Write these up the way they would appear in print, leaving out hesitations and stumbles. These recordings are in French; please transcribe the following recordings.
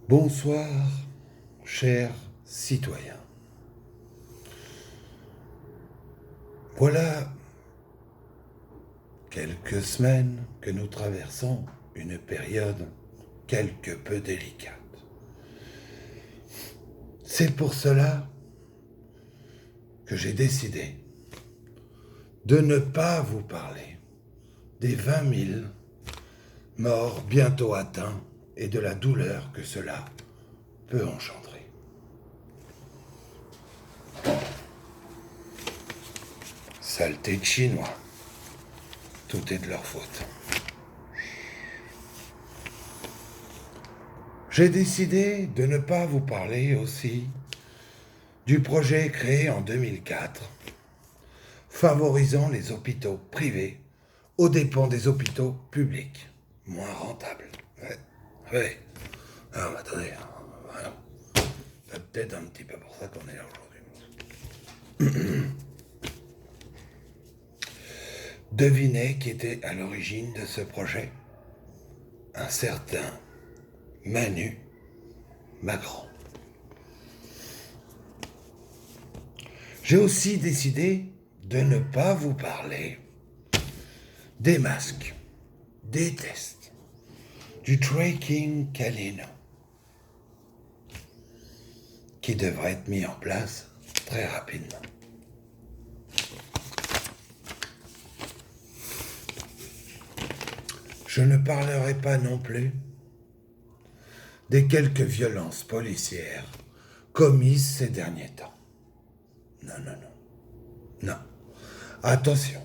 Bonsoir, chers citoyens. Voilà quelques semaines que nous traversons une période quelque peu délicate. C'est pour cela que j'ai décidé de ne pas vous parler des 20 000 morts bientôt atteints et de la douleur que cela peut engendrer. Saleté de Chinois. Tout est de leur faute. J'ai décidé de ne pas vous parler aussi du projet créé en 2004, favorisant les hôpitaux privés aux dépens des hôpitaux publics, moins rentables. Ouais. Alors, attendez, voilà. C'est peut-être un petit peu pour ça qu'on est là aujourd'hui. Devinez qui était à l'origine de ce projet? Un certain Manu Macron. J'ai aussi décidé de ne pas vous parler des masques, des tests, du tracking canino, qui devrait être mis en place très rapidement. Je ne parlerai pas non plus des quelques violences policières commises ces derniers temps. Non. Attention.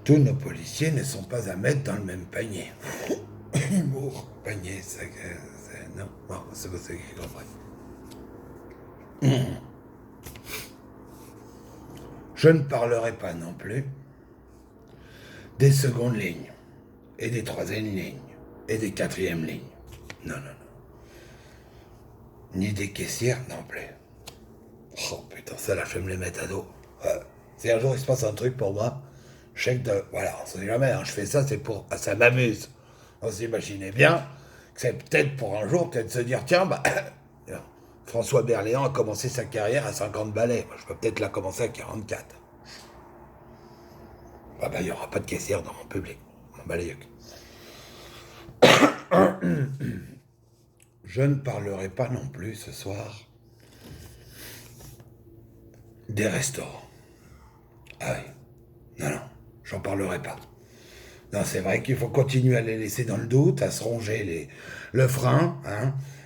Tous nos policiers ne sont pas à mettre dans le même panier. Humour, panier, c'est... Non, c'est pas ça qui comprend. Je ne parlerai pas non plus des secondes lignes, et des troisièmes lignes, et des quatrièmes lignes. Non. Ni des caissières non plus. Oh putain, ça là, je vais me les mettre à dos. Si un jour il se passe un truc pour moi, je sais que voilà, on sait jamais, je fais ça, c'est pour... ça m'amuse. On s'imaginait bien que c'est peut-être pour un jour, peut-être se dire, tiens, François Berléand a commencé sa carrière à 50 balais. Moi, je peux peut-être la commencer à 44. Il n'y aura pas de caissière dans mon public. Mon balayuk. Je ne parlerai pas non plus ce soir des restaurants. Ah oui. Non, j'en parlerai pas. Non, c'est vrai qu'il faut continuer à les laisser dans le doute, à se ronger le frein,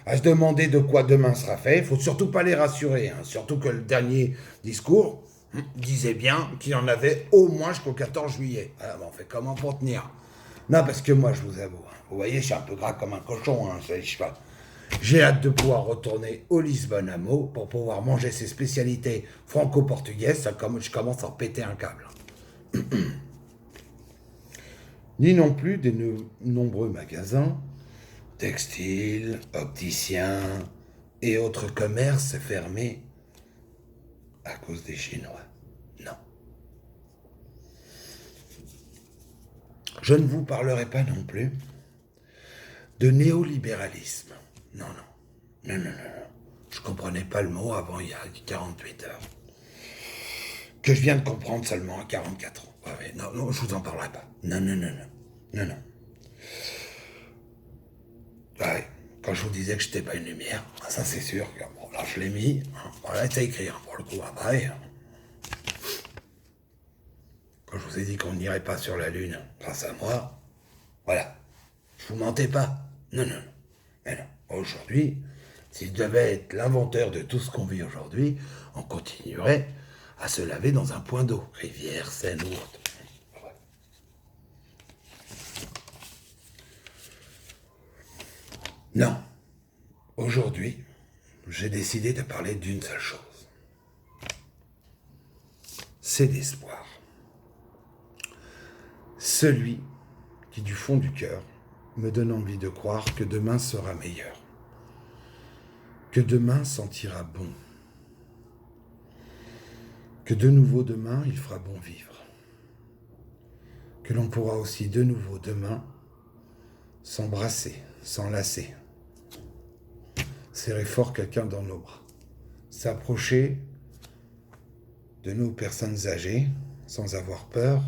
à se demander de quoi demain sera fait. Il faut surtout pas les rassurer, surtout que le dernier discours disait bien qu'il y en avait au moins jusqu'au 14 juillet. Alors, on fait comment pour tenir? Non, parce que moi, je vous avoue, vous voyez, je suis un peu gras comme un cochon, je sais pas. J'ai hâte de pouvoir retourner au Lisbonne Amo pour pouvoir manger ses spécialités franco-portugaises. Je commence à péter un câble. Ni non plus des nombreux magasins, textiles, opticiens et autres commerces fermés à cause des Chinois. Non. Je ne vous parlerai pas non plus de néolibéralisme. Non. Je comprenais pas le mot avant il y a 48 heures. Que je viens de comprendre seulement à 44 ans. Non, je vous en parlerai pas. Non. Quand je vous disais que j'étais pas une lumière, ça c'est sûr. Bon, là je l'ai mis. Voilà, c'est écrit pour le coup. Après, quand je vous ai dit qu'on n'irait pas sur la Lune grâce à moi, voilà. Je vous mentais pas. Non. Mais non. Aujourd'hui, si je devais être l'inventeur de tout ce qu'on vit aujourd'hui, on continuerait à se laver dans un point d'eau, rivière, Seine ou autre. Non. Aujourd'hui, j'ai décidé de parler d'une seule chose. C'est l'espoir. celui qui, du fond du cœur, me donne envie de croire que demain sera meilleur, que demain sentira bon, que de nouveau demain il fera bon vivre, que l'on pourra aussi de nouveau demain s'embrasser, s'enlacer, serrer fort quelqu'un dans nos bras, s'approcher de nos personnes âgées sans avoir peur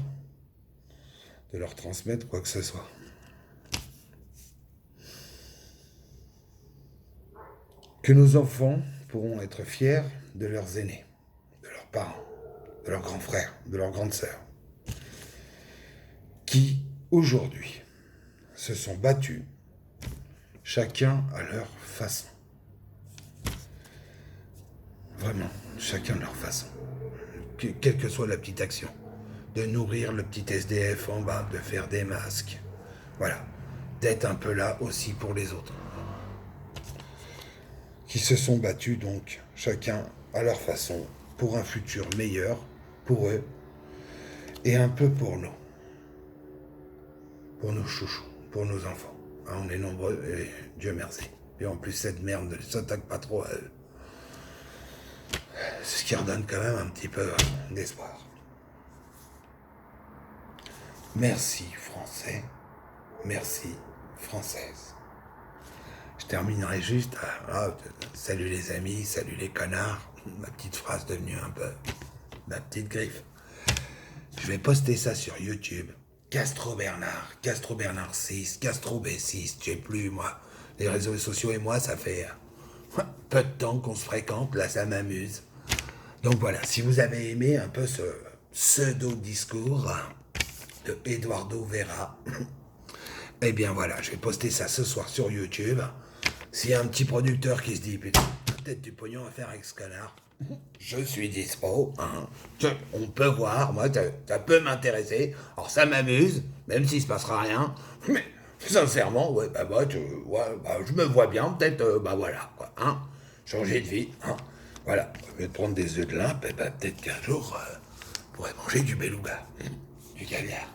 de leur transmettre quoi que ce soit. Que nos enfants pourront être fiers de leurs aînés, de leurs parents, de leurs grands frères, de leurs grandes sœurs, qui, aujourd'hui, se sont battus, chacun à leur façon. Vraiment, chacun de leur façon. Quelle que soit la petite action. De nourrir le petit SDF en bas, de faire des masques. Voilà. D'être un peu là aussi pour les autres. Qui se sont battus donc, chacun à leur façon, pour un futur meilleur, pour eux, et un peu pour nous. Pour nos chouchous, pour nos enfants. Hein, on est nombreux, et Dieu merci. Et en plus, cette merde ne s'attaque pas trop à eux. C'est ce qui redonne quand même un petit peu d'espoir. Merci Français, merci Française. Je terminerai juste à salut les amis, salut les connards, ma petite phrase devenue un peu ma petite griffe. Je vais poster ça sur YouTube. Castro Bernard 6, Castro B6, je sais plus moi. Les réseaux sociaux et moi, ça fait peu de temps qu'on se fréquente, là ça m'amuse. Donc voilà, si vous avez aimé un peu ce pseudo-discours de Eduardo Vera, eh bien voilà, je vais poster ça ce soir sur YouTube. S'il y a un petit producteur qui se dit, putain, peut-être du pognon à faire avec ce canard, je suis dispo, hein. On peut voir, moi, ça peut m'intéresser. Alors ça m'amuse, même s'il se passera rien, mais sincèrement, ouais, je me vois bien, peut-être, voilà, quoi, hein, changer de vie, hein. Voilà, au lieu de prendre des œufs de limpe, peut-être qu'un jour, on pourrait manger du beluga, du caviar.